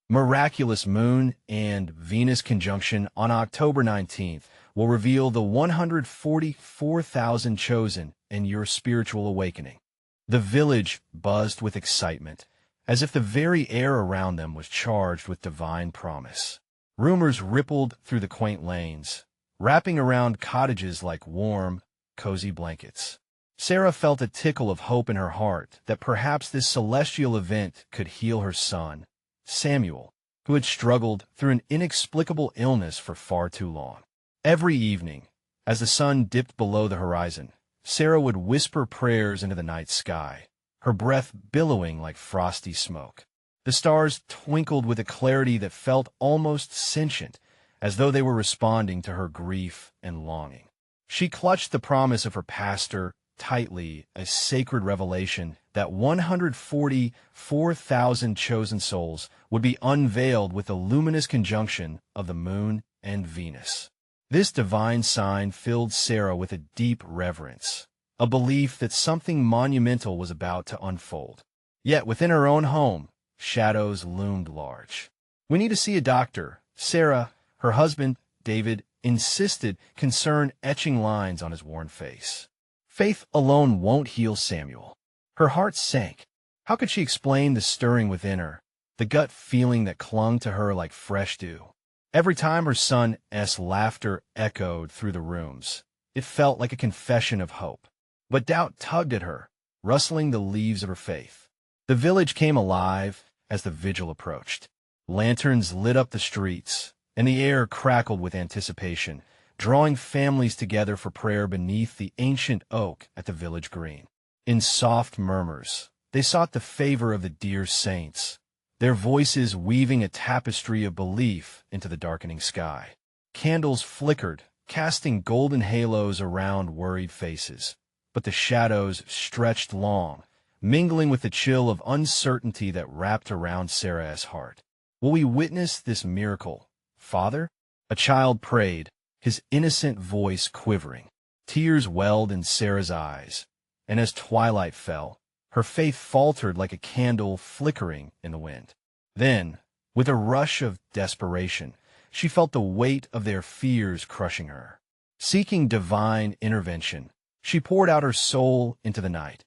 Miraculous Moon and Venus conjunction on October 19th will reveal the 144,000 chosen in your spiritual awakening. The village buzzed with excitement, as if the very air around them was charged with divine promise. Rumors rippled through the quaint lanes, wrapping around cottages like warm, cozy blankets. Sarah felt a tickle of hope in her heart that perhaps this celestial event could heal her son, Samuel, who had struggled through an inexplicable illness for far too long. Every evening, as the sun dipped below the horizon, Sarah would whisper prayers into the night sky, her breath billowing like frosty smoke. The stars twinkled with a clarity that felt almost sentient, as though they were responding to her grief and longing. She clutched the promise of her pastor tightly, a sacred revelation that 144,000 chosen souls would be unveiled with the luminous conjunction of the moon and Venus. This divine sign filled Sarah with a deep reverence, a belief that something monumental was about to unfold. Yet within her own home, shadows loomed large. "We need to see a doctor," Sarah, her husband, David, insisted, concern etching lines on his worn face. Faith alone won't heal Samuel. Her heart sank. How could she explain the stirring within her, the gut feeling that clung to her like fresh dew? Every time her son's laughter echoed through the rooms, it felt like a confession of hope. But doubt tugged at her, rustling the leaves of her faith. The village came alive as the vigil approached. Lanterns lit up the streets, and the air crackled with anticipation, drawing families together for prayer beneath the ancient oak at the village green. In soft murmurs, they sought the favor of the dear saints, their voices weaving a tapestry of belief into the darkening sky. Candles flickered, casting golden halos around worried faces, but the shadows stretched long, mingling with the chill of uncertainty that wrapped around Sarah's heart. "Will we witness this miracle, Father?" A child prayed, his innocent voice quivering. Tears welled in Sarah's eyes, and as twilight fell, her faith faltered like a candle flickering in the wind. Then, with a rush of desperation, she felt the weight of their fears crushing her. Seeking divine intervention, she poured out her soul into the night,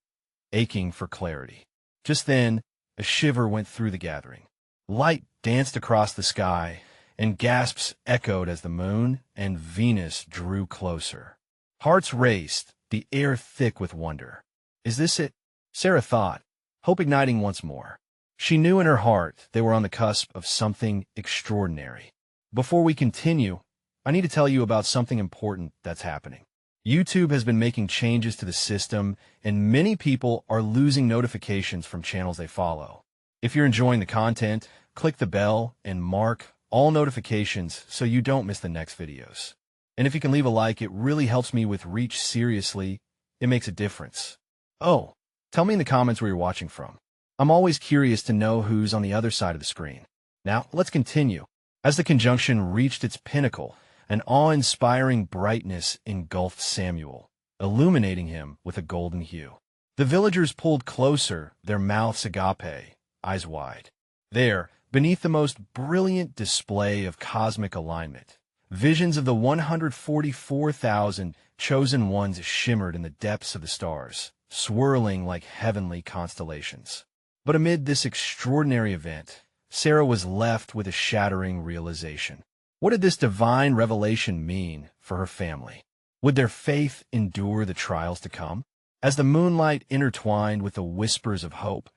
aching for clarity. Just then, a shiver went through the gathering. Light danced across the sky, and gasps echoed as the moon and Venus drew closer. Hearts raced, the air thick with wonder. "Is this it?" Sarah thought, hope igniting once more. She knew in her heart they were on the cusp of something extraordinary. Before we continue, I need to tell you about something important that's happening. YouTube has been making changes to the system, and many people are losing notifications from channels they follow. If you're enjoying the content, click the bell and mark all notifications so you don't miss the next videos. And if you can leave a like, it really helps me with reach. Seriously, it makes a difference. Oh, tell me in the comments where you're watching from. I'm always curious to know who's on the other side of the screen. Now, let's continue. As the conjunction reached its pinnacle, an awe-inspiring brightness engulfed Samuel, illuminating him with a golden hue. The villagers pulled closer, their mouths agape, eyes wide. There, beneath the most brilliant display of cosmic alignment, visions of the 144,000 chosen ones shimmered in the depths of the stars, swirling like heavenly constellations. But amid this extraordinary event, Sarah was left with a shattering realization. What did this divine revelation mean for her family? Would their faith endure the trials to come? As the moonlight intertwined with the whispers of hope,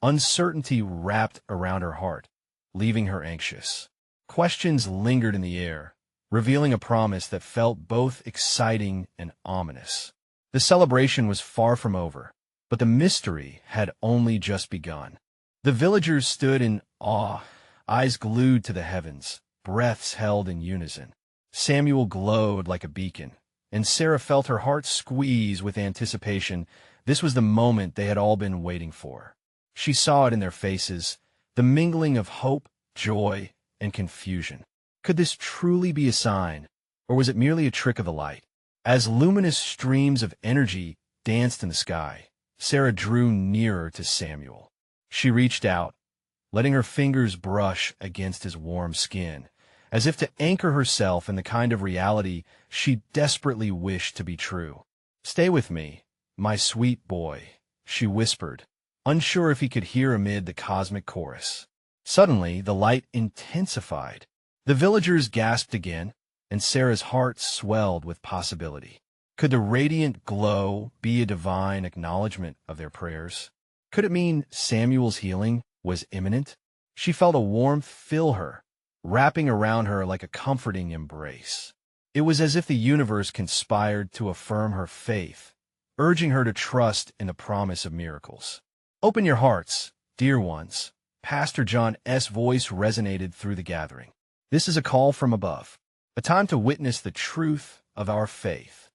uncertainty wrapped around her heart, leaving her anxious. Questions lingered in the air, revealing a promise that felt both exciting and ominous. The celebration was far from over, but the mystery had only just begun. The villagers stood in awe, eyes glued to the heavens, breaths held in unison. Samuel glowed like a beacon, and Sarah felt her heart squeeze with anticipation. This was the moment they had all been waiting for. She saw it in their faces, the mingling of hope, joy, and confusion. Could this truly be a sign, or was it merely a trick of the light? As luminous streams of energy danced in the sky, Sarah drew nearer to Samuel. She reached out, letting her fingers brush against his warm skin, as if to anchor herself in the kind of reality she desperately wished to be true. "Stay with me, my sweet boy," she whispered, unsure if he could hear amid the cosmic chorus. Suddenly, the light intensified. The villagers gasped again, and Sarah's heart swelled with possibility. Could the radiant glow be a divine acknowledgement of their prayers? Could it mean Samuel's healing was imminent? She felt a warmth fill her, wrapping around her like a comforting embrace. It was as if the universe conspired to affirm her faith, urging her to trust in the promise of miracles. "Open your hearts, dear ones," Pastor John's voice resonated through the gathering. "This is a call from above, a time to witness the truth of our faith."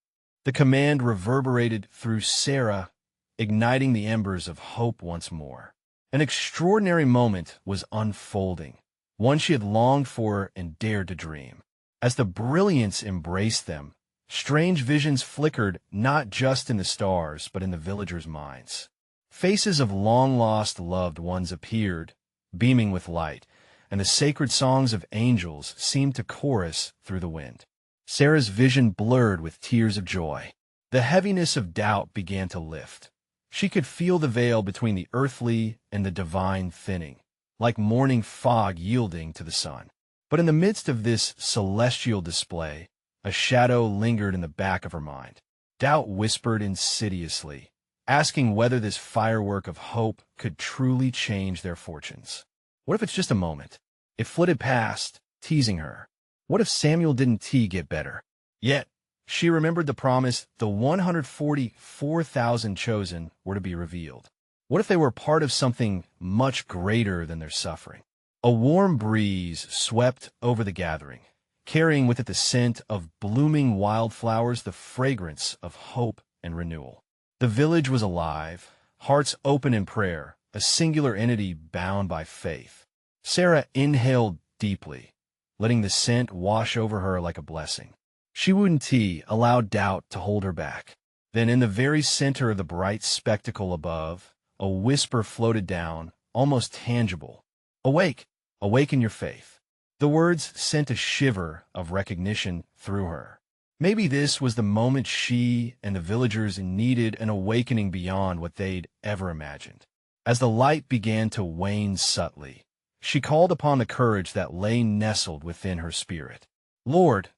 The command reverberated through Sarah, igniting the embers of hope once more. An extraordinary moment was unfolding, one she had longed for and dared to dream. As the brilliance embraced them, strange visions flickered not just in the stars but in the villagers' minds. Faces of long-lost loved ones appeared, beaming with light, and the sacred songs of angels seemed to chorus through the wind. Sarah's vision blurred with tears of joy. The heaviness of doubt began to lift. She could feel the veil between the earthly and the divine thinning, like morning fog yielding to the sun. But in the midst of this celestial display, a shadow lingered in the back of her mind. Doubt whispered insidiously, asking whether this firework of hope could truly change their fortunes. What if it's just a moment? It flitted past, teasing her. What if Samuel didn't get better? Yet, she remembered the promise the 144,000 chosen were to be revealed. What if they were part of something much greater than their suffering? A warm breeze swept over the gathering, carrying with it the scent of blooming wildflowers, the fragrance of hope and renewal. The village was alive, hearts open in prayer, a singular entity bound by faith. Sarah inhaled deeply, letting the scent wash over her like a blessing. She wouldn't allow doubt to hold her back. Then in the very center of the bright spectacle above, a whisper floated down, almost tangible. "Awake, awaken your faith." The words sent a shiver of recognition through her. Maybe this was the moment she and the villagers needed, an awakening beyond what they'd ever imagined. As the light began to wane subtly, she called upon the courage that lay nestled within her spirit. "Lord,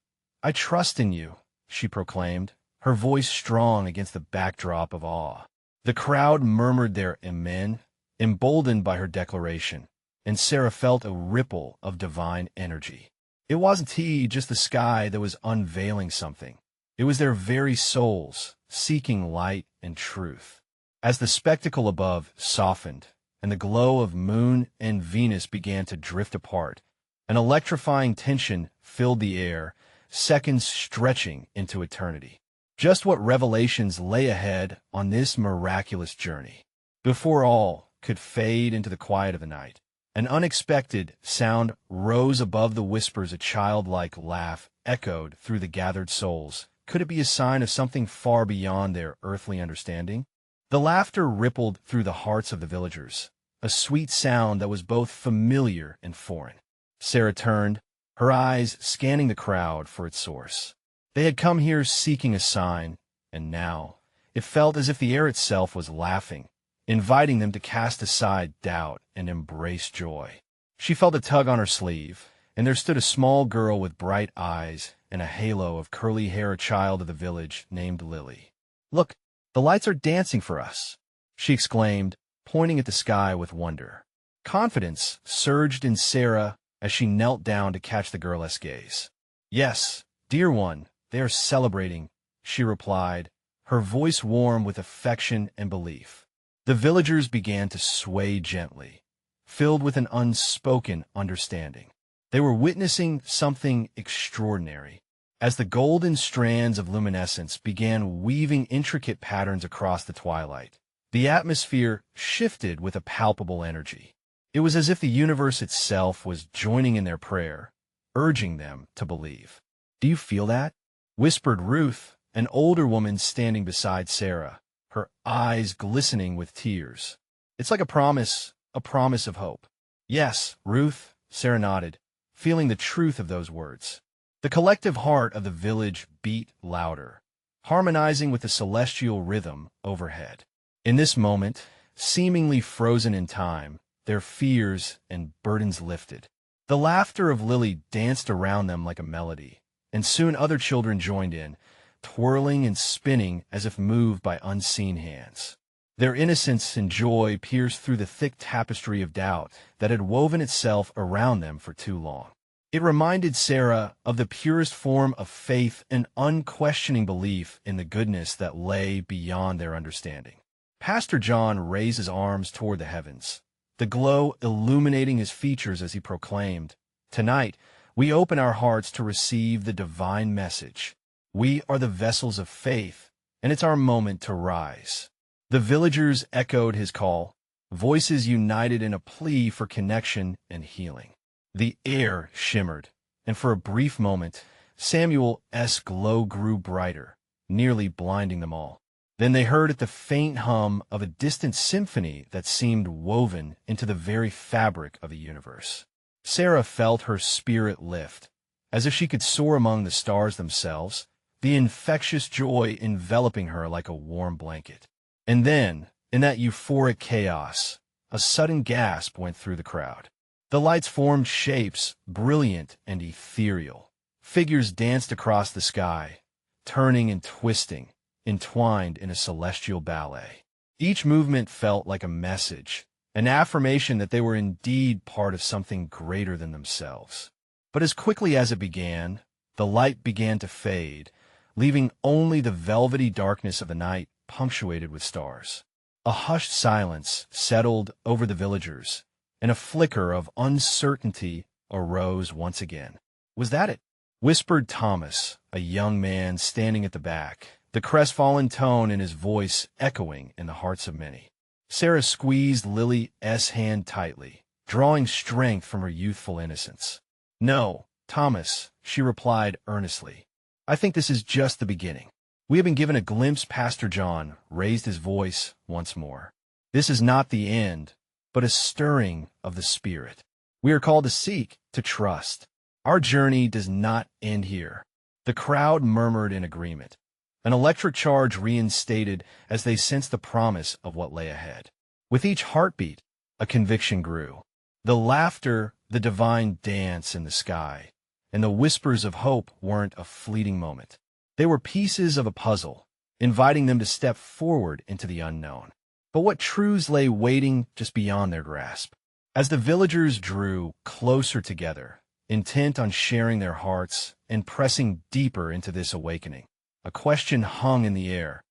I trust in you," she proclaimed, her voice strong against the backdrop of awe. The crowd murmured their amen, emboldened by her declaration, and Sarah felt a ripple of divine energy. It wasn't just the sky that was unveiling something. It was their very souls, seeking light and truth. As the spectacle above softened, and the glow of Moon and Venus began to drift apart, an electrifying tension filled the air, seconds stretching into eternity. Just what revelations lay ahead on this miraculous journey? Before all could fade into the quiet of the night, an unexpected sound rose above the whispers. A childlike laugh echoed through the gathered souls. Could it be a sign of something far beyond their earthly understanding? The laughter rippled through the hearts of the villagers, a sweet sound that was both familiar and foreign. Sarah turned, her eyes scanning the crowd for its source. They had come here seeking a sign, and now it felt as if the air itself was laughing, inviting them to cast aside doubt and embrace joy. She felt a tug on her sleeve, and there stood a small girl with bright eyes and a halo of curly hair, a child of the village named Lily. "Look, the lights are dancing for us," she exclaimed, pointing at the sky with wonder. Confidence surged in Sarah as she knelt down to catch the girl's gaze. "Yes, dear one, they are celebrating," she replied, her voice warm with affection and belief. The villagers began to sway gently, filled with an unspoken understanding. They were witnessing something extraordinary. As the golden strands of luminescence began weaving intricate patterns across the twilight, the atmosphere shifted with a palpable energy. It was as if the universe itself was joining in their prayer, urging them to believe. "Do you feel that?" whispered Ruth, an older woman standing beside Sarah, her eyes glistening with tears. "It's like a promise of hope." Yes, Ruth, Sarah nodded, feeling the truth of those words. The collective heart of the village beat louder, harmonizing with the celestial rhythm overhead. In this moment, seemingly frozen in time, their fears and burdens lifted. The laughter of Lily danced around them like a melody, and soon other children joined in, twirling and spinning as if moved by unseen hands. Their innocence and joy pierced through the thick tapestry of doubt that had woven itself around them for too long. It reminded Sarah of the purest form of faith and unquestioning belief in the goodness that lay beyond their understanding. Pastor John raised his arms toward the heavens, the glow illuminating his features as he proclaimed, "Tonight, we open our hearts to receive the divine message. We are the vessels of faith, and it's our moment to rise." The villagers echoed his call, voices united in a plea for connection and healing. The air shimmered, and for a brief moment, Samuel's glow grew brighter, nearly blinding them all. Then they heard the faint hum of a distant symphony that seemed woven into the very fabric of the universe. Sarah felt her spirit lift, as if she could soar among the stars themselves, the infectious joy enveloping her like a warm blanket. And then, in that euphoric chaos, a sudden gasp went through the crowd. The lights formed shapes, brilliant and ethereal. Figures danced across the sky, turning and twisting, entwined in a celestial ballet. Each movement felt like a message, an affirmation that they were indeed part of something greater than themselves. But as quickly as it began, the light began to fade, leaving only the velvety darkness of the night punctuated with stars. A hushed silence settled over the villagers, and a flicker of uncertainty arose once again. "Was that it?" whispered Thomas, a young man standing at the back, the crestfallen tone in his voice echoing in the hearts of many. Sarah squeezed Lily's hand tightly, drawing strength from her youthful innocence. "No, Thomas," she replied earnestly. "I think this is just the beginning. We have been given a glimpse." Pastor John raised his voice once more. "This is not the end, but a stirring of the Spirit. We are called to seek, to trust. Our journey does not end here." The crowd murmured in agreement. An electric charge reinstated as they sensed the promise of what lay ahead. With each heartbeat, a conviction grew. The laughter, the divine dance in the sky, and the whispers of hope weren't a fleeting moment. They were pieces of a puzzle, inviting them to step forward into the unknown. But what truths lay waiting just beyond their grasp? As the villagers drew closer together, intent on sharing their hearts and pressing deeper into this awakening, a question hung in the air.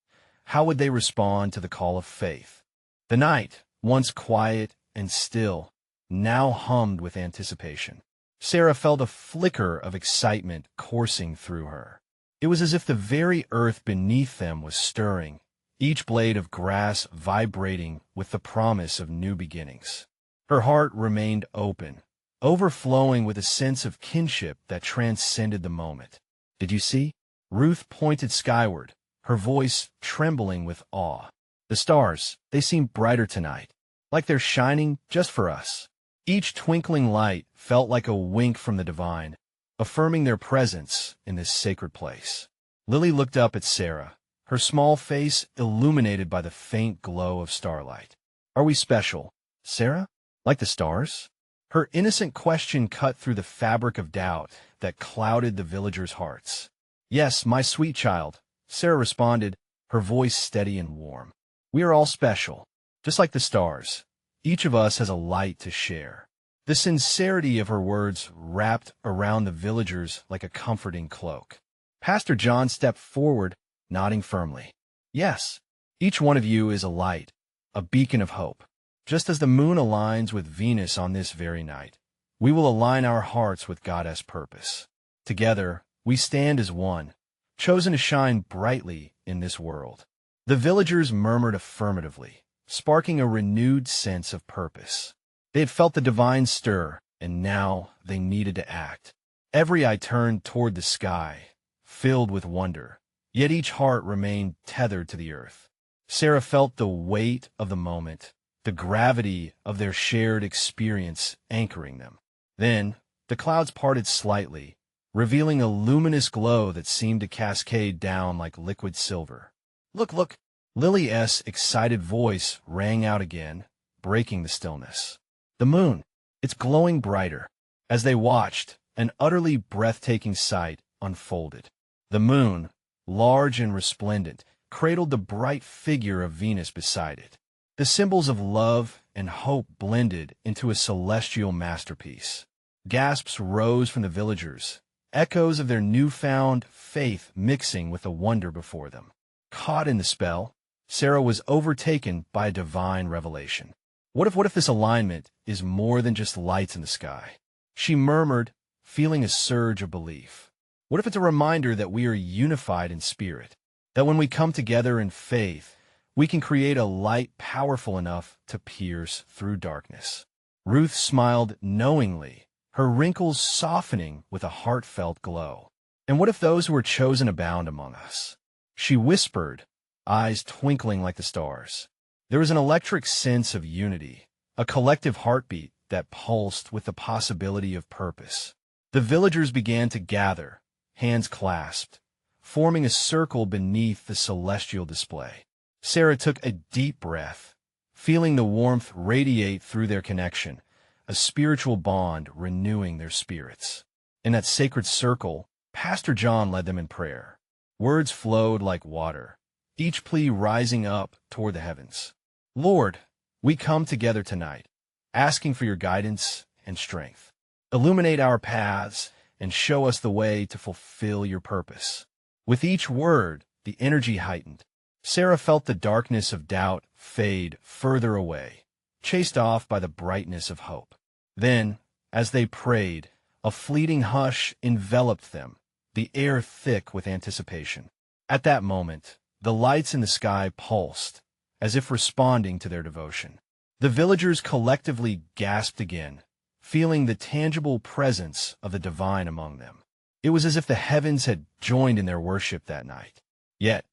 How would they respond to the call of faith? The night, once quiet and still, now hummed with anticipation. Sarah felt a flicker of excitement coursing through her. It was as if the very earth beneath them was stirring, each blade of grass vibrating with the promise of new beginnings. Her heart remained open, overflowing with a sense of kinship that transcended the moment. "Did you see?" Ruth pointed skyward, her voice trembling with awe. "The stars, they seem brighter tonight, like they're shining just for us." Each twinkling light felt like a wink from the divine, affirming their presence in this sacred place. Lily looked up at Sarah, her small face illuminated by the faint glow of starlight. "Are we special, Sarah? Like the stars?" Her innocent question cut through the fabric of doubt that clouded the villagers' hearts. "Yes, my sweet child," Sarah responded, her voice steady and warm. "We are all special, just like the stars. Each of us has a light to share." The sincerity of her words wrapped around the villagers like a comforting cloak. Pastor John stepped forward, nodding firmly. "Yes, each one of you is a light, a beacon of hope. Just as the moon aligns with Venus on this very night, we will align our hearts with God's purpose. Together, we stand as one, chosen to shine brightly in this world." The villagers murmured affirmatively, sparking a renewed sense of purpose. They had felt the divine stir, and now they needed to act. Every eye turned toward the sky, filled with wonder, yet each heart remained tethered to the earth. Sarah felt the weight of the moment, the gravity of their shared experience anchoring them. Then, the clouds parted slightly, revealing a luminous glow that seemed to cascade down like liquid silver. "Look, look!" Lily's excited voice rang out again, breaking the stillness. "The moon! It's glowing brighter." As they watched, an utterly breathtaking sight unfolded. The moon, large and resplendent, cradled the bright figure of Venus beside it. The symbols of love and hope blended into a celestial masterpiece. Gasps rose from the villagers, echoes of their newfound faith mixing with the wonder before them. Caught in the spell, Sarah was overtaken by a divine revelation. What if this alignment is more than just lights in the sky? She murmured, feeling a surge of belief. What if it's a reminder that we are unified in spirit, that when we come together in faith, we can create a light powerful enough to pierce through darkness? Ruth smiled knowingly, her wrinkles softening with a heartfelt glow. And what if those who are chosen abound among us? She whispered, eyes twinkling like the stars. There was an electric sense of unity, a collective heartbeat that pulsed with the possibility of purpose. The villagers began to gather, hands clasped, forming a circle beneath the celestial display. Sarah took a deep breath, feeling the warmth radiate through their connection, a spiritual bond renewing their spirits. In that sacred circle, Pastor John led them in prayer. Words flowed like water, each plea rising up toward the heavens. "Lord, we come together tonight, asking for your guidance and strength. Illuminate our paths and show us the way to fulfill your purpose." With each word, the energy heightened. Sarah felt the darkness of doubt fade further away, chased off by the brightness of hope. Then, as they prayed, a fleeting hush enveloped them, the air thick with anticipation. At that moment, the lights in the sky pulsed, as if responding to their devotion. The villagers collectively gasped again, feeling the tangible presence of the divine among them. It was as if the heavens had joined in their worship that night. Yet,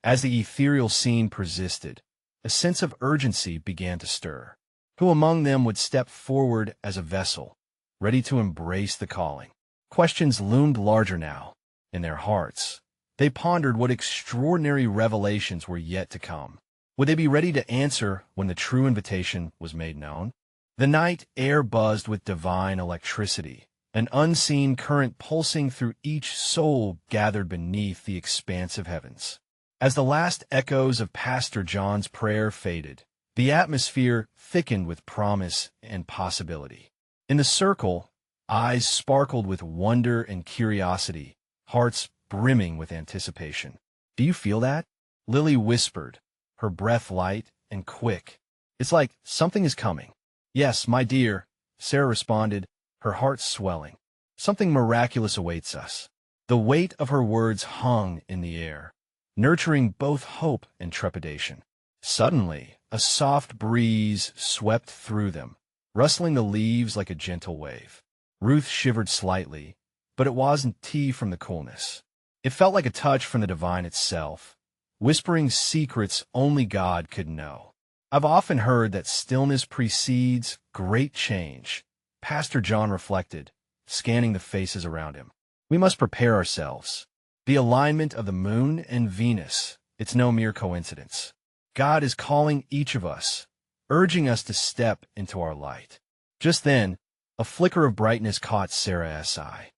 as the ethereal scene persisted, a sense of urgency began to stir. Who among them would step forward as a vessel, ready to embrace the calling? Questions loomed larger now. In their hearts, they pondered what extraordinary revelations were yet to come. Would they be ready to answer when the true invitation was made known? The night air buzzed with divine electricity, an unseen current pulsing through each soul gathered beneath the expansive heavens. As the last echoes of Pastor John's prayer faded, the atmosphere thickened with promise and possibility. In the circle, eyes sparkled with wonder and curiosity, hearts brimming with anticipation. "Do you feel that?" Lily whispered, her breath light and quick. "It's like something is coming." "Yes, my dear," Sarah responded, her heart swelling. "Something miraculous awaits us." The weight of her words hung in the air, nurturing both hope and trepidation. Suddenly, a soft breeze swept through them, rustling the leaves like a gentle wave. Ruth shivered slightly, but it wasn't tea from the coolness. It felt like a touch from the divine itself, whispering secrets only God could know. "I've often heard that stillness precedes great change," Pastor John reflected, scanning the faces around him. "We must prepare ourselves. The alignment of the moon and Venus, it's no mere coincidence. God is calling each of us, urging us to step into our light." Just then, a flicker of brightness caught Sarah's eye.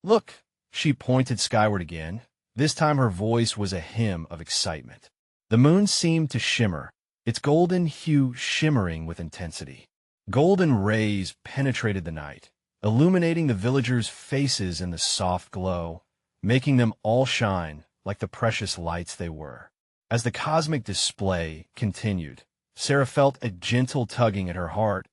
"Look!" She pointed skyward again. This time her voice was a hymn of excitement. The moon seemed to shimmer, its golden hue shimmering with intensity. Golden rays penetrated the night, illuminating the villagers' faces in the soft glow, making them all shine like the precious lights they were. As the cosmic display continued, Sarah felt a gentle tugging at her heart,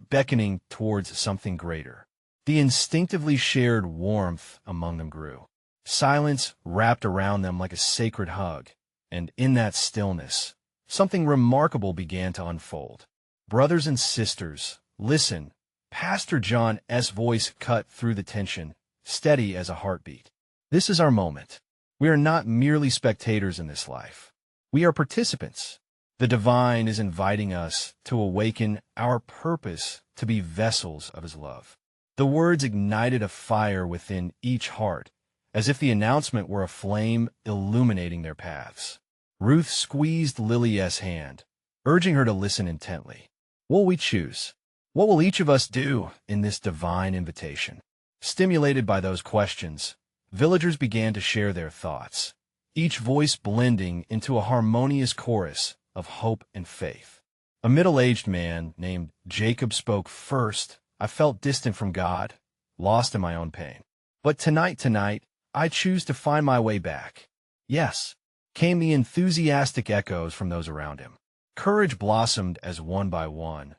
beckoning towards something greater. The instinctively shared warmth among them grew. Silence wrapped around them like a sacred hug, and in that stillness, something remarkable began to unfold. "Brothers and sisters, listen." Pastor John's voice cut through the tension, steady as a heartbeat. "This is our moment. We are not merely spectators in this life. We are participants. The divine is inviting us to awaken our purpose to be vessels of his love. The words ignited a fire within each heart, as if the announcement were a flame illuminating their paths. Ruth squeezed Lily's hand, urging her to listen intently. What will we choose? What will each of us do in this divine invitation? Stimulated by those questions, villagers began to share their thoughts, each voice blending into a harmonious chorus of hope and faith. A middle-aged man named Jacob spoke first. I felt distant from God, lost in my own pain. But tonight, I choose to find my way back. Yes, came the enthusiastic echoes from those around him. Courage blossomed as one by one.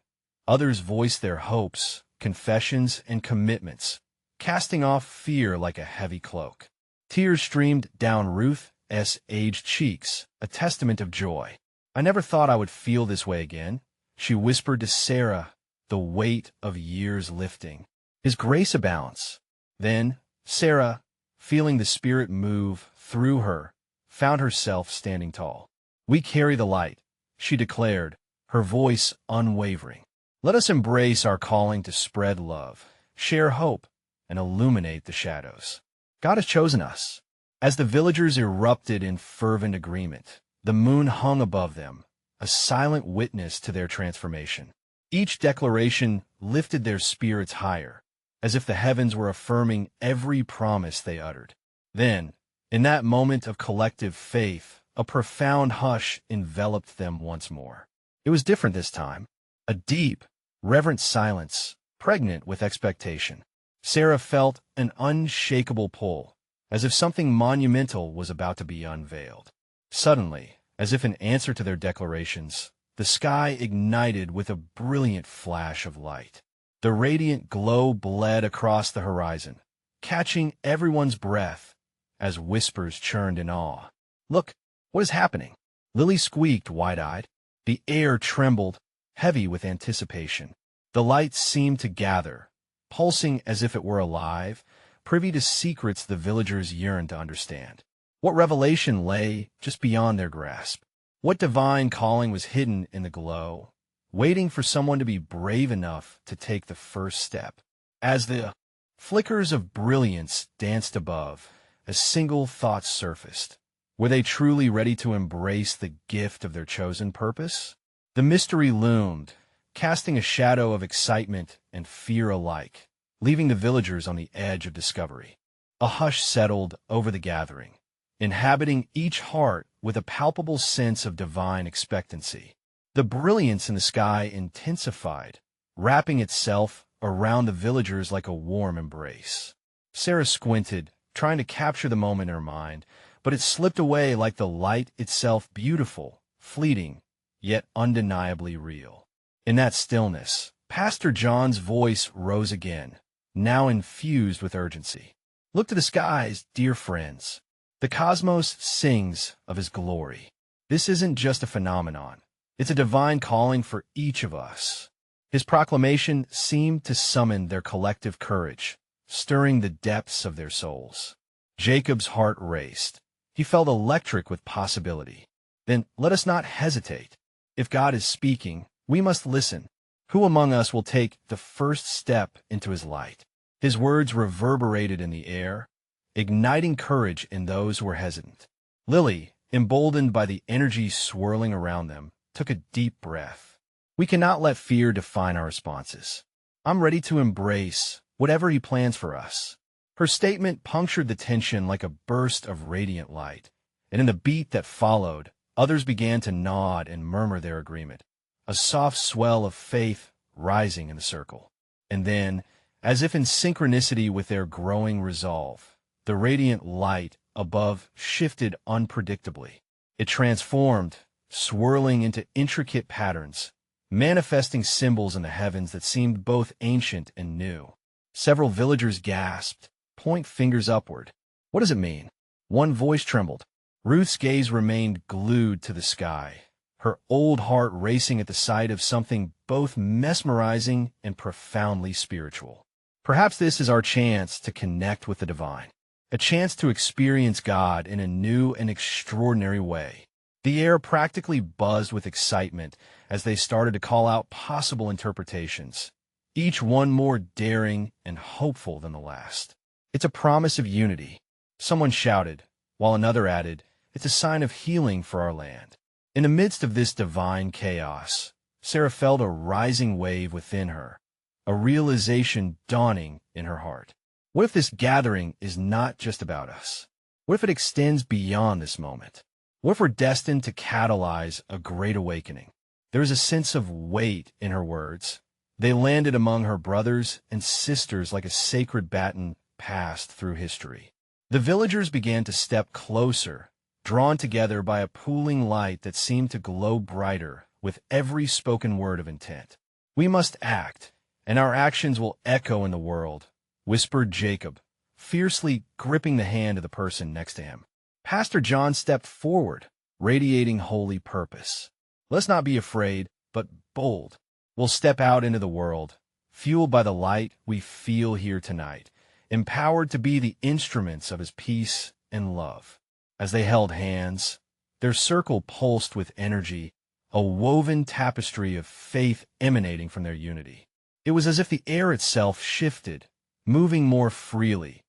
Others voiced their hopes, confessions, and commitments, casting off fear like a heavy cloak. Tears streamed down Ruth's aged cheeks, a testament of joy. I never thought I would feel this way again, she whispered to Sarah, the weight of years lifting. His grace abounds. Then, Sarah, feeling the Spirit move through her, found herself standing tall. We carry the light, she declared, her voice unwavering. Let us embrace our calling to spread love, share hope, and illuminate the shadows. God has chosen us. As the villagers erupted in fervent agreement, the moon hung above them, a silent witness to their transformation. Each declaration lifted their spirits higher, as if the heavens were affirming every promise they uttered. Then, in that moment of collective faith, a profound hush enveloped them once more. It was different this time, a deep, reverent silence, pregnant with expectation. Sarah felt an unshakable pull, as if something monumental was about to be unveiled. Suddenly, as if in answer to their declarations, the sky ignited with a brilliant flash of light. The radiant glow bled across the horizon, catching everyone's breath as whispers churned in awe. Look, what is happening? Lily squeaked wide-eyed. The air trembled, heavy with anticipation. The light seemed to gather, pulsing as if it were alive, privy to secrets the villagers yearned to understand. What revelation lay just beyond their grasp? What divine calling was hidden in the glow, waiting for someone to be brave enough to take the first step? As the flickers of brilliance danced above, a single thought surfaced. Were they truly ready to embrace the gift of their chosen purpose? The mystery loomed, casting a shadow of excitement and fear alike, leaving the villagers on the edge of discovery. A hush settled over the gathering, inhabiting each heart with a palpable sense of divine expectancy. The brilliance in the sky intensified, wrapping itself around the villagers like a warm embrace. Sarah squinted, trying to capture the moment in her mind, but it slipped away like the light itself, beautiful, fleeting, yet undeniably real. In that stillness, Pastor John's voice rose again, now infused with urgency. Look to the skies, dear friends. The cosmos sings of his glory. This isn't just a phenomenon. It's a divine calling for each of us. His proclamation seemed to summon their collective courage, stirring the depths of their souls. Jacob's heart raced. He felt electric with possibility. Then let us not hesitate. If God is speaking, we must listen. Who among us will take the first step into his light? His words reverberated in the air, igniting courage in those who were hesitant. Lily, emboldened by the energy swirling around them, took a deep breath. We cannot let fear define our responses. I'm ready to embrace whatever he plans for us. Her statement punctured the tension like a burst of radiant light, and in the beat that followed, others began to nod and murmur their agreement, a soft swell of faith rising in the circle. And then, as if in synchronicity with their growing resolve, the radiant light above shifted unpredictably. It transformed, swirling into intricate patterns, manifesting symbols in the heavens that seemed both ancient and new. Several villagers gasped, point fingers upward. What does it mean? One voice trembled. Ruth's gaze remained glued to the sky, her old heart racing at the sight of something both mesmerizing and profoundly spiritual. Perhaps this is our chance to connect with the divine, a chance to experience God in a new and extraordinary way. The air practically buzzed with excitement as they started to call out possible interpretations, each one more daring and hopeful than the last. "It's a promise of unity," someone shouted, while another added, "It's a sign of healing for our land." In the midst of this divine chaos, Sarah felt a rising wave within her, a realization dawning in her heart. What if this gathering is not just about us? What if it extends beyond this moment? What if we're destined to catalyze a great awakening? There was a sense of weight in her words. They landed among her brothers and sisters like a sacred baton passed through history. The villagers began to step closer, drawn together by a pooling light that seemed to glow brighter with every spoken word of intent. "We must act, and our actions will echo in the world," whispered Jacob, fiercely gripping the hand of the person next to him. Pastor John stepped forward, radiating holy purpose. "Let's not be afraid, but bold. We'll step out into the world, fueled by the light we feel here tonight, empowered to be the instruments of his peace and love." As they held hands, their circle pulsed with energy, a woven tapestry of faith emanating from their unity. It was as if the air itself shifted, moving more freely,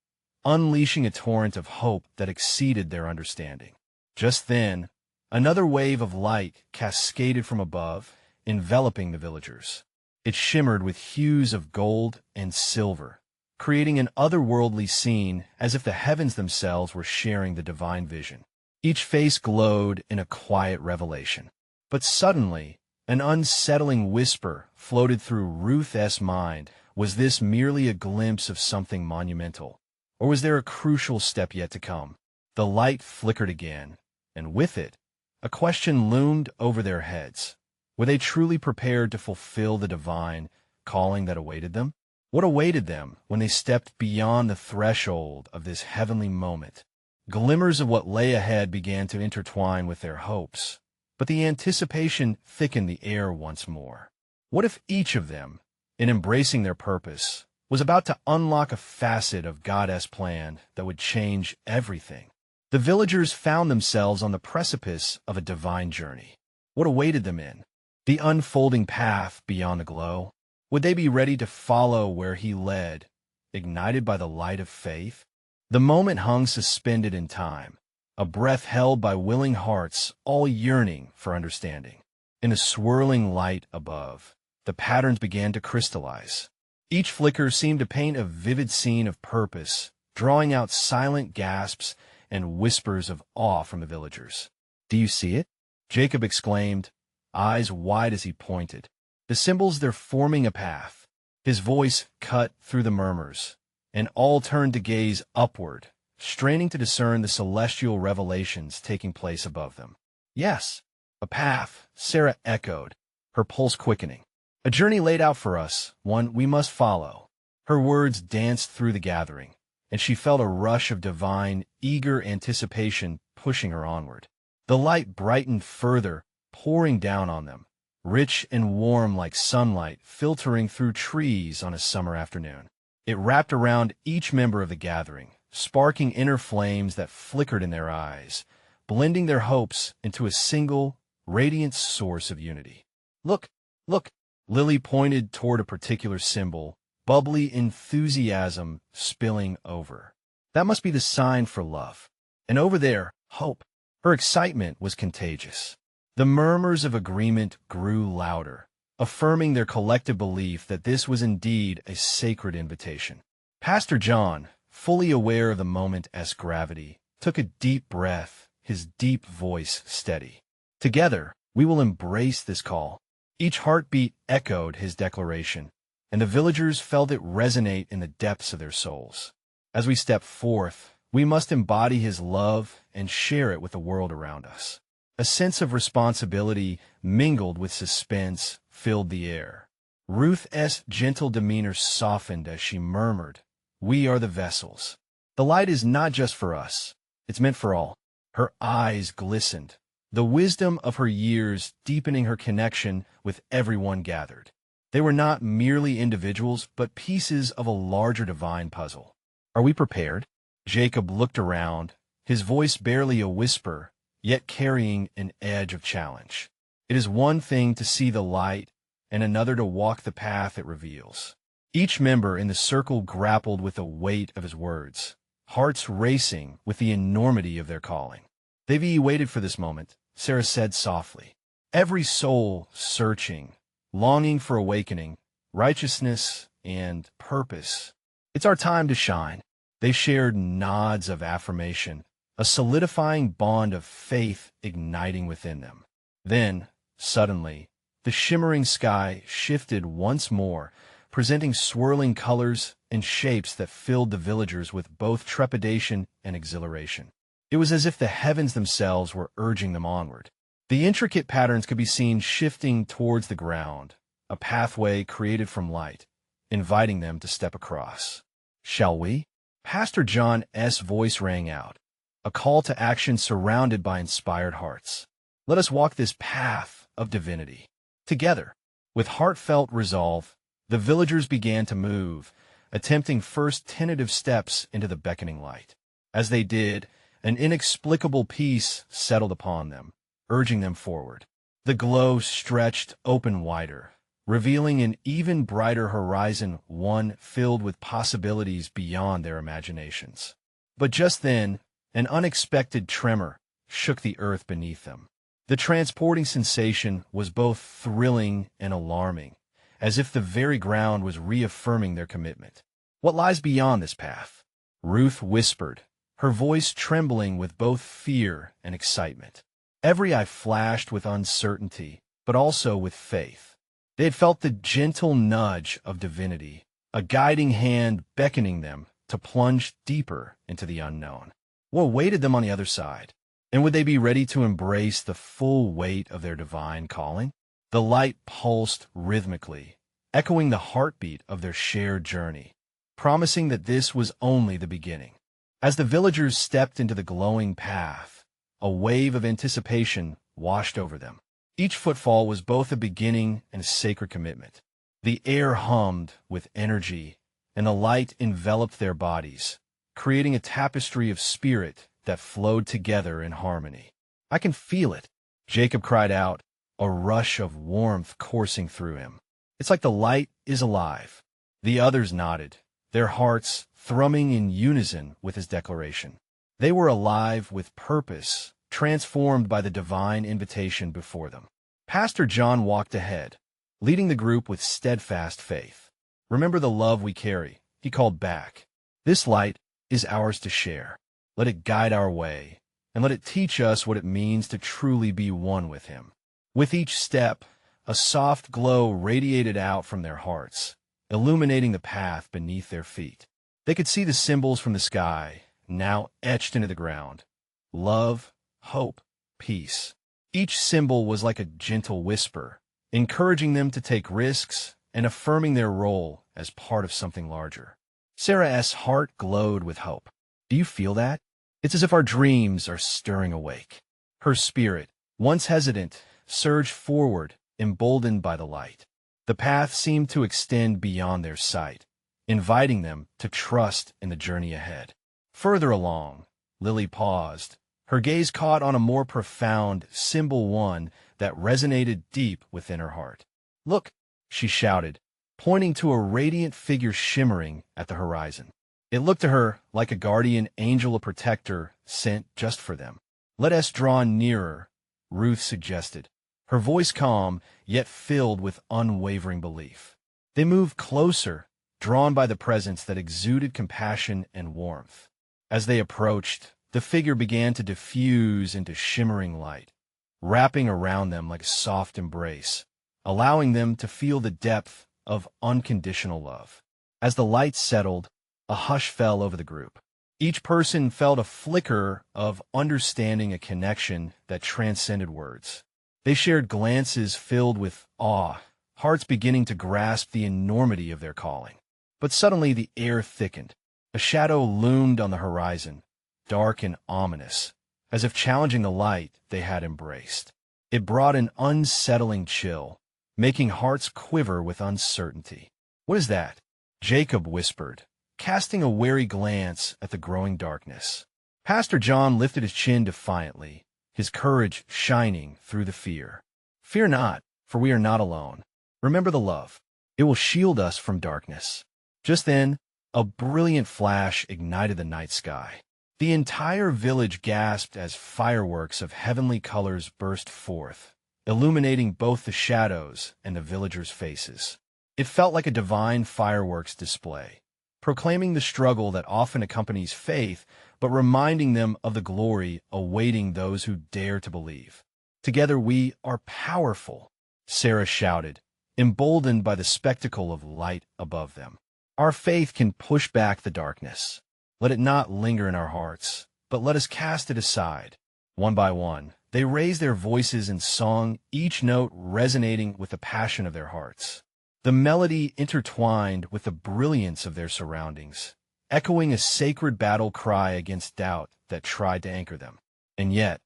unleashing a torrent of hope that exceeded their understanding. Just then, another wave of light cascaded from above, enveloping the villagers. It shimmered with hues of gold and silver, creating an otherworldly scene as if the heavens themselves were sharing the divine vision. Each face glowed in a quiet revelation. But suddenly, an unsettling whisper floated through Ruth's mind. Was this merely a glimpse of something monumental? Or was there a crucial step yet to come? The light flickered again, and with it, a question loomed over their heads. Were they truly prepared to fulfill the divine calling that awaited them? What awaited them when they stepped beyond the threshold of this heavenly moment? Glimmers of what lay ahead began to intertwine with their hopes, but the anticipation thickened the air once more. What if each of them, in embracing their purpose, was about to unlock a facet of God's plan that would change everything? The villagers found themselves on the precipice of a divine journey. What awaited them in the unfolding path beyond the glow? Would they be ready to follow where he led, ignited by the light of faith? The moment hung suspended in time, a breath held by willing hearts, all yearning for understanding. In the swirling light above, the patterns began to crystallize. Each flicker seemed to paint a vivid scene of purpose, drawing out silent gasps and whispers of awe from the villagers. "Do you see it?" Jacob exclaimed, eyes wide as he pointed. "The symbols, they're forming a path." His voice cut through the murmurs, and all turned to gaze upward, straining to discern the celestial revelations taking place above them. "Yes, a path," Sarah echoed, her pulse quickening. "A journey laid out for us, one we must follow." Her words danced through the gathering, and she felt a rush of divine, eager anticipation pushing her onward. The light brightened further, pouring down on them, rich and warm like sunlight filtering through trees on a summer afternoon. It wrapped around each member of the gathering, sparking inner flames that flickered in their eyes, blending their hopes into a single, radiant source of unity. "Look, look!" Lily pointed toward a particular symbol, bubbly enthusiasm spilling over. "That must be the sign for love. And over there, hope." Her excitement was contagious. The murmurs of agreement grew louder, affirming their collective belief that this was indeed a sacred invitation. Pastor John, fully aware of the moment's gravity, took a deep breath, his deep voice steady. "Together, we will embrace this call." Each heartbeat echoed his declaration, and the villagers felt it resonate in the depths of their souls. As we step forth, we must embody his love and share it with the world around us. A sense of responsibility mingled with suspense filled the air. Ruth's gentle demeanor softened as she murmured, "We are the vessels. The light is not just for us. It's meant for all." Her eyes glistened, the wisdom of her years deepening her connection with everyone gathered. They were not merely individuals, but pieces of a larger divine puzzle. "Are we prepared?" Jacob looked around, his voice barely a whisper, yet carrying an edge of challenge. It is one thing to see the light, and another to walk the path it reveals. Each member in the circle grappled with the weight of his words, hearts racing with the enormity of their calling. "They've waited for this moment," Sarah said softly. "Every soul searching, longing for awakening, righteousness, and purpose. It's our time to shine." They shared nods of affirmation, a solidifying bond of faith igniting within them. Then, suddenly, the shimmering sky shifted once more, presenting swirling colors and shapes that filled the villagers with both trepidation and exhilaration. It was as if the heavens themselves were urging them onward. The intricate patterns could be seen shifting towards the ground, a pathway created from light, inviting them to step across. "Shall we?" Pastor John's voice rang out, a call to action surrounded by inspired hearts. "Let us walk this path of divinity together." With heartfelt resolve, the villagers began to move, attempting first tentative steps into the beckoning light. As they did, an inexplicable peace settled upon them, urging them forward. The glow stretched open wider, revealing an even brighter horizon, one filled with possibilities beyond their imaginations. But just then, an unexpected tremor shook the earth beneath them. The transporting sensation was both thrilling and alarming, as if the very ground was reaffirming their commitment. "What lies beyond this path?" Ruth whispered, her voice trembling with both fear and excitement. Every eye flashed with uncertainty, but also with faith. They had felt the gentle nudge of divinity, a guiding hand beckoning them to plunge deeper into the unknown. What awaited them on the other side? And would they be ready to embrace the full weight of their divine calling? The light pulsed rhythmically, echoing the heartbeat of their shared journey, promising that this was only the beginning. As the villagers stepped into the glowing path, a wave of anticipation washed over them. Each footfall was both a beginning and a sacred commitment. The air hummed with energy, and the light enveloped their bodies, creating a tapestry of spirit that flowed together in harmony. "I can feel it," Jacob cried out, a rush of warmth coursing through him. "It's like the light is alive." The others nodded, their hearts thrumming in unison with his declaration. They were alive with purpose, transformed by the divine invitation before them. Pastor John walked ahead, leading the group with steadfast faith. "Remember the love we carry," he called back. "This light is ours to share. Let it guide our way, and let it teach us what it means to truly be one with him." With each step, a soft glow radiated out from their hearts, illuminating the path beneath their feet. They could see the symbols from the sky, now etched into the ground. Love, hope, peace. Each symbol was like a gentle whisper, encouraging them to take risks and affirming their role as part of something larger. Sarah's heart glowed with hope. "Do you feel that? It's as if our dreams are stirring awake." Her spirit, once hesitant, surged forward, emboldened by the light. The path seemed to extend beyond their sight, inviting them to trust in the journey ahead. Further along, Lily paused, her gaze caught on a more profound symbol, one that resonated deep within her heart. "Look," she shouted, pointing to a radiant figure shimmering at the horizon. It looked to her like a guardian angel, a protector sent just for them. "Let us draw nearer," Ruth suggested, her voice calm yet filled with unwavering belief. They moved closer, drawn by the presence that exuded compassion and warmth. As they approached, the figure began to diffuse into shimmering light, wrapping around them like a soft embrace, allowing them to feel the depth of unconditional love. As the light settled, a hush fell over the group. Each person felt a flicker of understanding, a connection that transcended words. They shared glances filled with awe, hearts beginning to grasp the enormity of their calling. But suddenly the air thickened. A shadow loomed on the horizon, dark and ominous, as if challenging the light they had embraced. It brought an unsettling chill, making hearts quiver with uncertainty. "What is that?" Jacob whispered, casting a wary glance at the growing darkness. Pastor John lifted his chin defiantly, his courage shining through the fear. Fear not, for we are not alone. Remember the love. It will shield us from darkness. Just then, a brilliant flash ignited the night sky. The entire village gasped as fireworks of heavenly colors burst forth, illuminating both the shadows and the villagers' faces. It felt like a divine fireworks display, proclaiming the struggle that often accompanies faith, but reminding them of the glory awaiting those who dare to believe. Together we are powerful, Sarah shouted, emboldened by the spectacle of light above them. Our faith can push back the darkness. Let it not linger in our hearts, but let us cast it aside. One by one, they raised their voices in song, each note resonating with the passion of their hearts. The melody intertwined with the brilliance of their surroundings, echoing a sacred battle cry against doubt that tried to anchor them. And yet,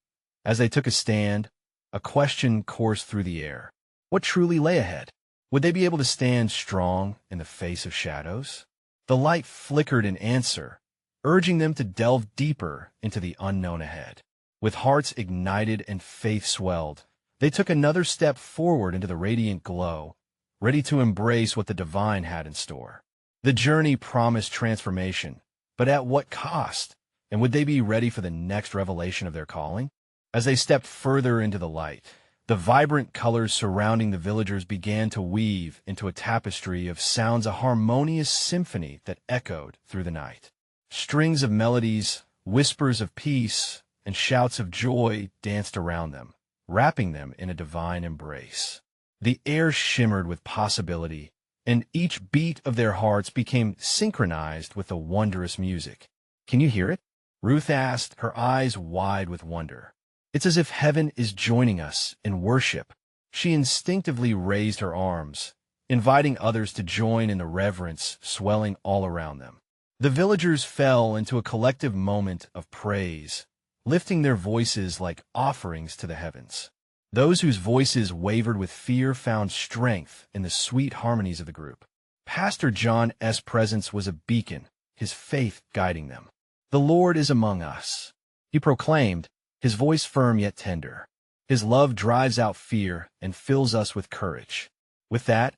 as they took a stand, a question coursed through the air. What truly lay ahead? Would they be able to stand strong in the face of shadows? The light flickered in answer, urging them to delve deeper into the unknown ahead. With hearts ignited and faith swelled, they took another step forward into the radiant glow, ready to embrace what the divine had in store. The journey promised transformation, but at what cost? And would they be ready for the next revelation of their calling? As they stepped further into the light, the vibrant colors surrounding the villagers began to weave into a tapestry of sounds, a harmonious symphony that echoed through the night. Strings of melodies, whispers of peace, and shouts of joy danced around them, wrapping them in a divine embrace. The air shimmered with possibility, and each beat of their hearts became synchronized with the wondrous music. "Can you hear it?" Ruth asked, her eyes wide with wonder. "It's as if heaven is joining us in worship." She instinctively raised her arms, inviting others to join in the reverence swelling all around them. The villagers fell into a collective moment of praise, lifting their voices like offerings to the heavens. Those whose voices wavered with fear found strength in the sweet harmonies of the group. Pastor John's presence was a beacon, his faith guiding them. "The Lord is among us," he proclaimed, his voice firm yet tender. "His love drives out fear and fills us with courage." With that,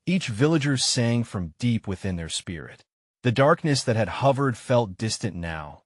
each villager sang from deep within their spirit. The darkness that had hovered felt distant now,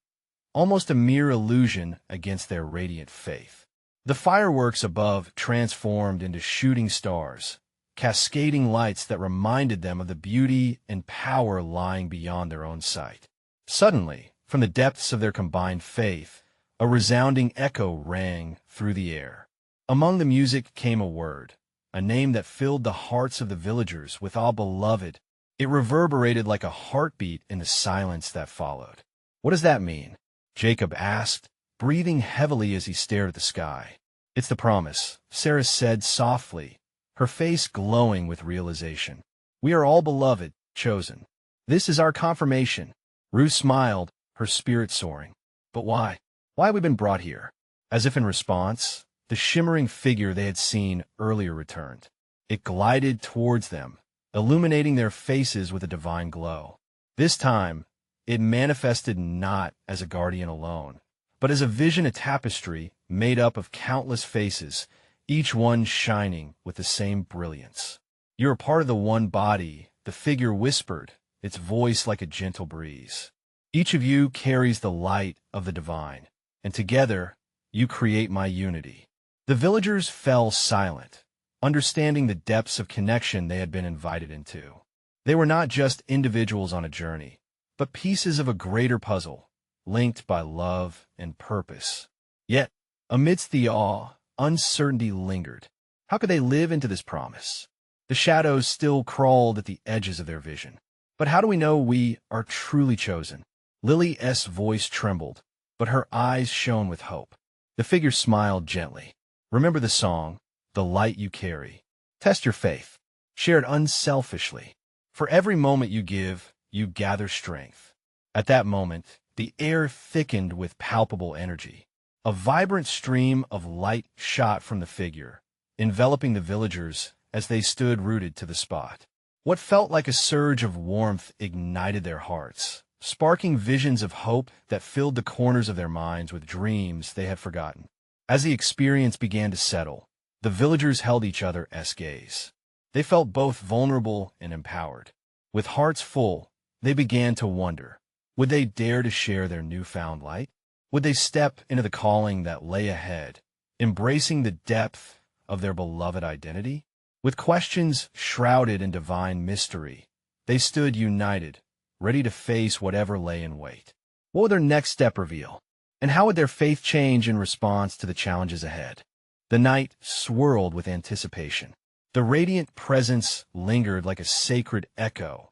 almost a mere illusion against their radiant faith. The fireworks above transformed into shooting stars, cascading lights that reminded them of the beauty and power lying beyond their own sight. Suddenly, from the depths of their combined faith, a resounding echo rang through the air. Among the music came a word, a name that filled the hearts of the villagers with awe. Beloved. It reverberated like a heartbeat in the silence that followed. "What does that mean?" Jacob asked, breathing heavily as he stared at the sky. "It's the promise," Sarah said softly, her face glowing with realization. "We are all beloved, chosen. This is our confirmation." Ruth smiled, her spirit soaring. "But why? Why have we been brought here?" As if in response, the shimmering figure they had seen earlier returned. It glided towards them, illuminating their faces with a divine glow. This time, it manifested not as a guardian alone, but as a vision, a tapestry made up of countless faces, each one shining with the same brilliance. "You're a part of the one body," the figure whispered, its voice like a gentle breeze. "Each of you carries the light of the divine, and together you create my unity." The villagers fell silent, understanding the depths of connection they had been invited into. They were not just individuals on a journey, but pieces of a greater puzzle, linked by love and purpose. Yet, amidst the awe, uncertainty lingered. How could they live into this promise? The shadows still crawled at the edges of their vision. "But how do we know we are truly chosen?" Lily's voice trembled, but her eyes shone with hope. The figure smiled gently. "Remember the song, 'The Light You Carry.' Test your faith. Share it unselfishly. For every moment you give, you gather strength." At that moment, the air thickened with palpable energy. A vibrant stream of light shot from the figure, enveloping the villagers as they stood rooted to the spot. What felt like a surge of warmth ignited their hearts, sparking visions of hope that filled the corners of their minds with dreams they had forgotten. As the experience began to settle, the villagers held each other's gaze. They felt both vulnerable and empowered. With hearts full, they began to wonder, would they dare to share their newfound light? Would they step into the calling that lay ahead, embracing the depth of their beloved identity? With questions shrouded in divine mystery, they stood united, ready to face whatever lay in wait. What would their next step reveal? And how would their faith change in response to the challenges ahead? The night swirled with anticipation. The radiant presence lingered like a sacred echo,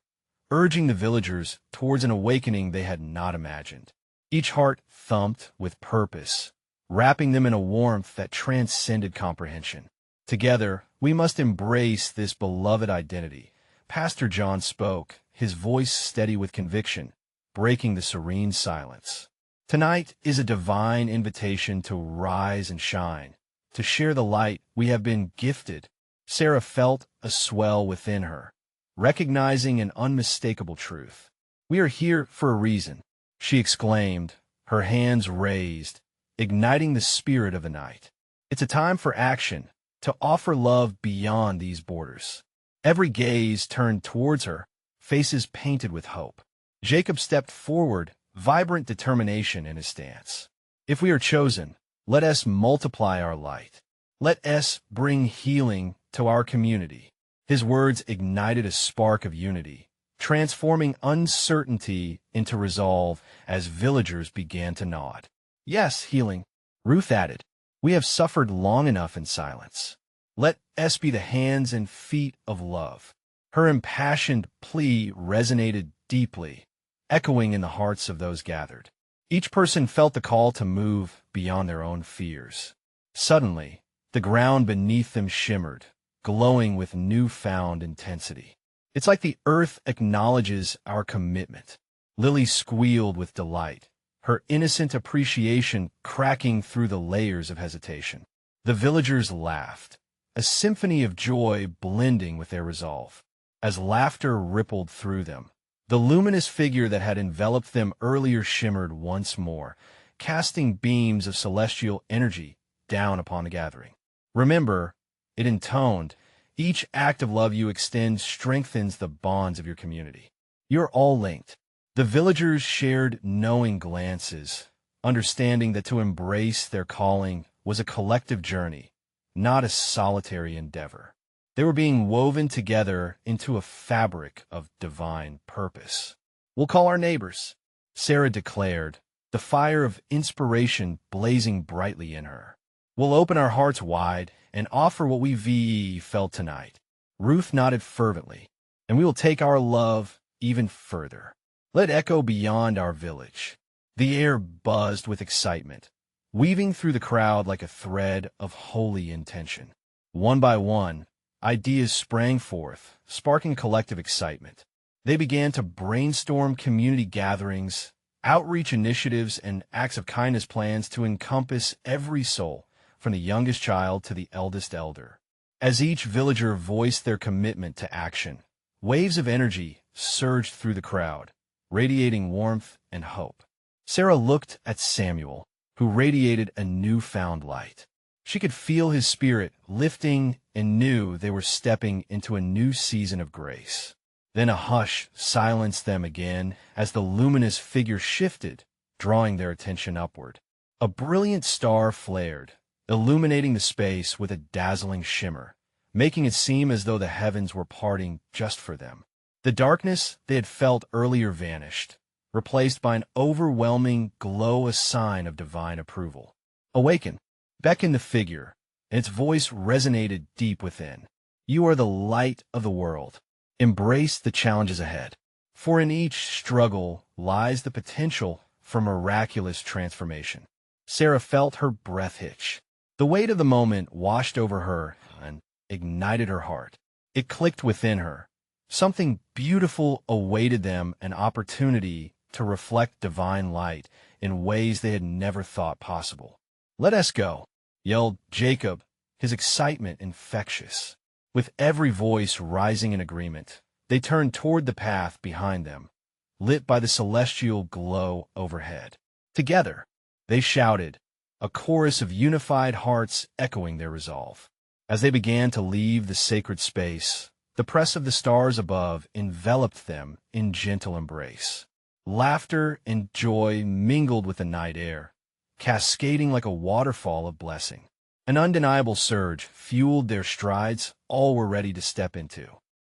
urging the villagers towards an awakening they had not imagined. Each heart thumped with purpose, wrapping them in a warmth that transcended comprehension. Together, we must embrace this beloved identity. Pastor John spoke, his voice steady with conviction, breaking the serene silence. Tonight is a divine invitation to rise and shine, to share the light we have been gifted. Sarah felt a swell within her, recognizing an unmistakable truth. "We are here for a reason," she exclaimed, her hands raised, igniting the spirit of the night. "It's a time for action, to offer love beyond these borders." Every gaze turned towards her, faces painted with hope. Jacob stepped forward, vibrant determination in his stance. "If we are chosen, let us multiply our light. Let us bring healing to our community." His words ignited a spark of unity, transforming uncertainty into resolve as villagers began to nod. "Yes, healing," Ruth added. "We have suffered long enough in silence. Let us be the hands and feet of love." Her impassioned plea resonated deeply, echoing in the hearts of those gathered. Each person felt the call to move beyond their own fears. Suddenly, the ground beneath them shimmered, glowing with newfound intensity. "It's like the earth acknowledges our commitment." Lily squealed with delight, her innocent appreciation cracking through the layers of hesitation. The villagers laughed, a symphony of joy blending with their resolve. As laughter rippled through them, the luminous figure that had enveloped them earlier shimmered once more, casting beams of celestial energy down upon the gathering. "Remember," it intoned, "each act of love you extend strengthens the bonds of your community. You're all linked." The villagers shared knowing glances, understanding that to embrace their calling was a collective journey, not a solitary endeavor. They were being woven together into a fabric of divine purpose. "We'll call our neighbors," Sarah declared, the fire of inspiration blazing brightly in her. "We'll open our hearts wide and offer what we felt tonight." Ruth nodded fervently. "And we will take our love even further. Let echo beyond our village." The air buzzed with excitement, weaving through the crowd like a thread of holy intention. One by one, ideas sprang forth, sparking collective excitement. They began to brainstorm community gatherings, outreach initiatives, and acts of kindness plans to encompass every soul, from the youngest child to the eldest elder. As each villager voiced their commitment to action, waves of energy surged through the crowd, radiating warmth and hope. Sarah looked at Samuel, who radiated a newfound light. She could feel his spirit lifting and knew they were stepping into a new season of grace. Then a hush silenced them again as the luminous figure shifted, drawing their attention upward. A brilliant star flared, illuminating the space with a dazzling shimmer, making it seem as though the heavens were parting just for them. The darkness they had felt earlier vanished, replaced by an overwhelming glow, a sign of divine approval. "Awaken," beckoned the figure, and its voice resonated deep within. "You are the light of the world. Embrace the challenges ahead. For in each struggle lies the potential for miraculous transformation." Sarah felt her breath hitch. The weight of the moment washed over her and ignited her heart. It clicked within her. Something beautiful awaited them, an opportunity to reflect divine light in ways they had never thought possible. "Let us go," yelled Jacob, his excitement infectious. With every voice rising in agreement, they turned toward the path behind them, lit by the celestial glow overhead. Together, they shouted, a chorus of unified hearts echoing their resolve. As they began to leave the sacred space, the press of the stars above enveloped them in gentle embrace. Laughter and joy mingled with the night air, cascading like a waterfall of blessing. An undeniable surge fueled their strides all were ready to step into.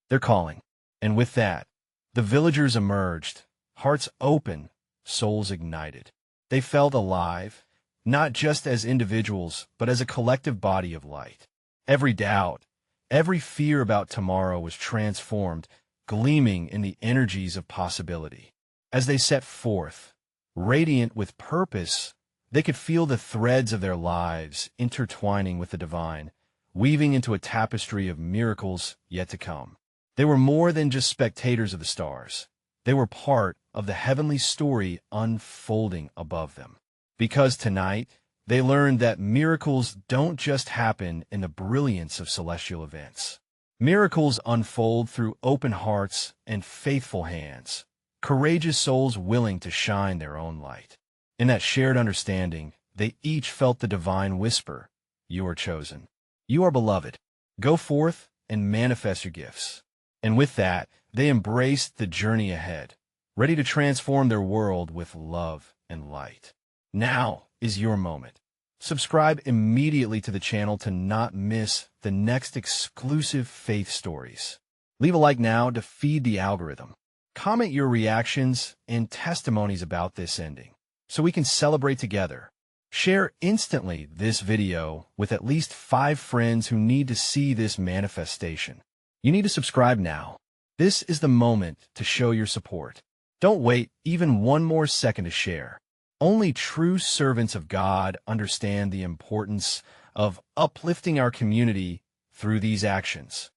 They're calling. And with that, the villagers emerged, hearts open, souls ignited. They felt alive, not just as individuals, but as a collective body of light. Every doubt, every fear about tomorrow was transformed, gleaming in the energies of possibility. As they set forth, radiant with purpose, they could feel the threads of their lives intertwining with the divine, weaving into a tapestry of miracles yet to come. They were more than just spectators of the stars. They were part of the heavenly story unfolding above them. Because tonight, they learned that miracles don't just happen in the brilliance of celestial events. Miracles unfold through open hearts and faithful hands, courageous souls willing to shine their own light. In that shared understanding, they each felt the divine whisper, "You are chosen. You are beloved. Go forth and manifest your gifts." And with that, they embraced the journey ahead, ready to transform their world with love and light. Now is your moment. Subscribe immediately to the channel to not miss the next exclusive faith stories. Leave a like now to feed the algorithm. Comment your reactions and testimonies about this ending, so we can celebrate together. Share instantly this video with at least 5 friends who need to see this manifestation. You need to subscribe now. This is the moment to show your support. Don't wait even one more second to share. Only true servants of God understand the importance of uplifting our community through these actions.